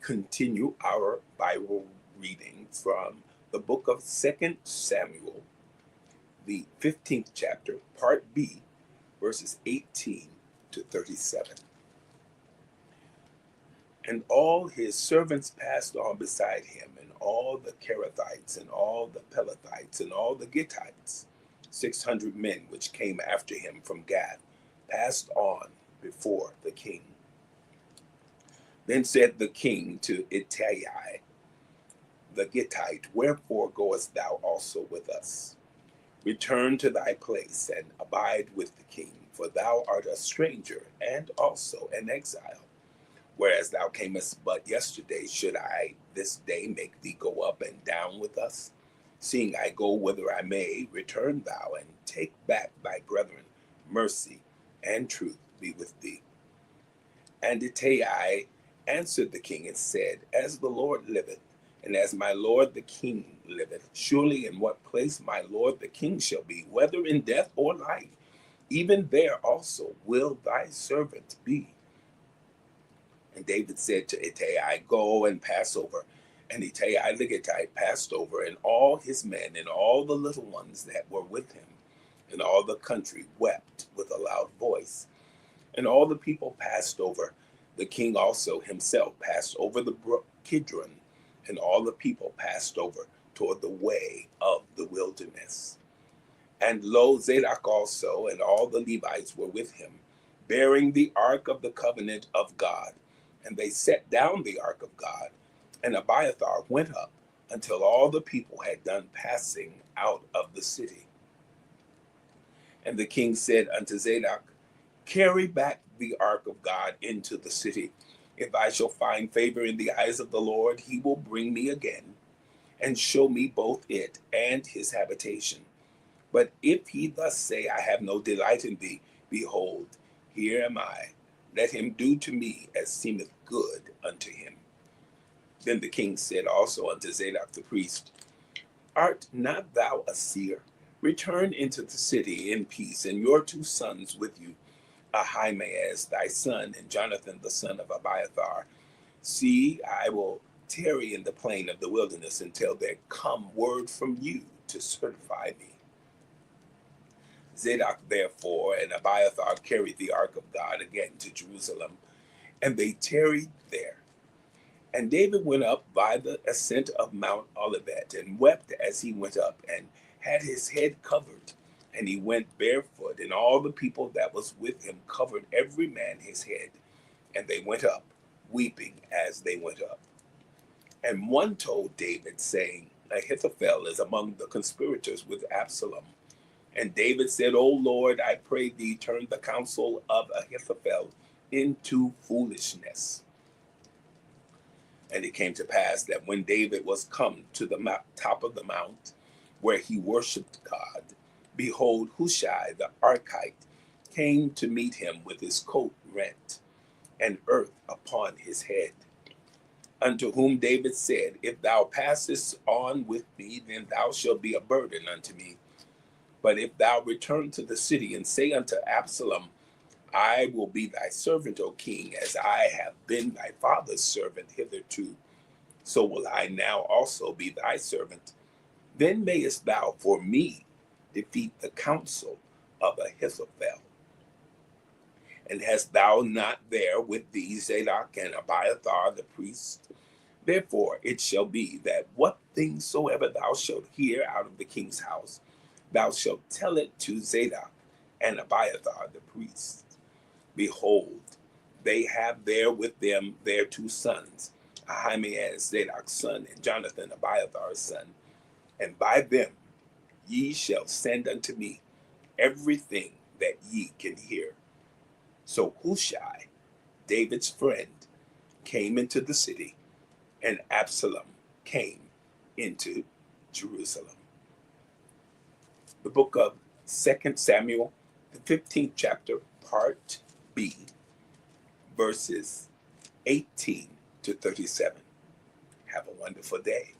continue our Bible reading from the book of 2 Samuel, the 15th chapter, part B, verses 18 to 37. And all his servants passed on beside him, and all the Kerethites, and all the Pelethites, and all the Gittites, 600 men which came after him from Gath, passed on before the king. Then said the king to Ittai the Gittite, Wherefore goest thou also with us? Return to thy place, and abide with the king, for thou art a stranger, and also an exile. Whereas thou camest but yesterday, should I this day make thee go up and down with us? Seeing I go whither I may, return thou, and take back thy brethren. Mercy and truth be with thee. And Ittai answered the king and said, As the Lord liveth, and as my lord the king liveth, surely in what place my lord the king shall be, whether in death or life, even there also will thy servant be. And David said to Ittai, Go and pass over. And Ittai the Gittite passed over, and all his men, and all the little ones that were with him, and all the country wept with a loud voice. And all the people passed over. The king also himself passed over the brook Kidron, and all the people passed over toward the way of the wilderness. And lo, Zadok also and all the Levites were with him, bearing the ark of the covenant of God. And they set down the ark of God, and Abiathar went up until all the people had done passing out of the city. And the king said unto Zadok, Carry back the ark of God into the city. If I shall find favor in the eyes of the Lord, he will bring me again, and show me both it and his habitation. But if he thus say, I have no delight in thee, behold, here am I. Let him do to me as seemeth good unto him. Then the king said also unto Zadok the priest, Art not thou a seer? Return into the city in peace, and your 2 sons with you, Ahimaaz thy son, and Jonathan the son of Abiathar. See, I will tarry in the plain of the wilderness until there come word from you to certify me. Zadok therefore and Abiathar carried the ark of God again to Jerusalem, and they tarried there. And David went up by the ascent of Mount Olivet, and wept as he went up, and had his head covered. And he went barefoot, and all the people that was with him covered every man his head. And they went up, weeping as they went up. And one told David, saying, Ahithophel is among the conspirators with Absalom. And David said, O Lord, I pray thee, turn the counsel of Ahithophel into foolishness. And it came to pass that when David was come to the top of the mount, where he worshipped God, behold, Hushai the Archite came to meet him with his coat rent, and earth upon his head. Unto whom David said, If thou passest on with me, then thou shalt be a burden unto me. But if thou return to the city and say unto Absalom, I will be thy servant, O king, as I have been thy father's servant hitherto, so will I now also be thy servant. Then mayest thou for me defeat the counsel of Ahithophel. And hast thou not there with thee Zadok and Abiathar the priest? Therefore it shall be that what things soever thou shalt hear out of the king's house, thou shalt tell it to Zadok and Abiathar the priests. Behold, they have there with them their 2 sons, Ahimaaz Zadok's son, and Jonathan Abiathar's son. And by them ye shall send unto me everything that ye can hear. So Hushai, David's friend, came into the city, and Absalom came into Jerusalem. The book of 2 Samuel, the 15th chapter, part B, verses 18 to 37. Have a wonderful day.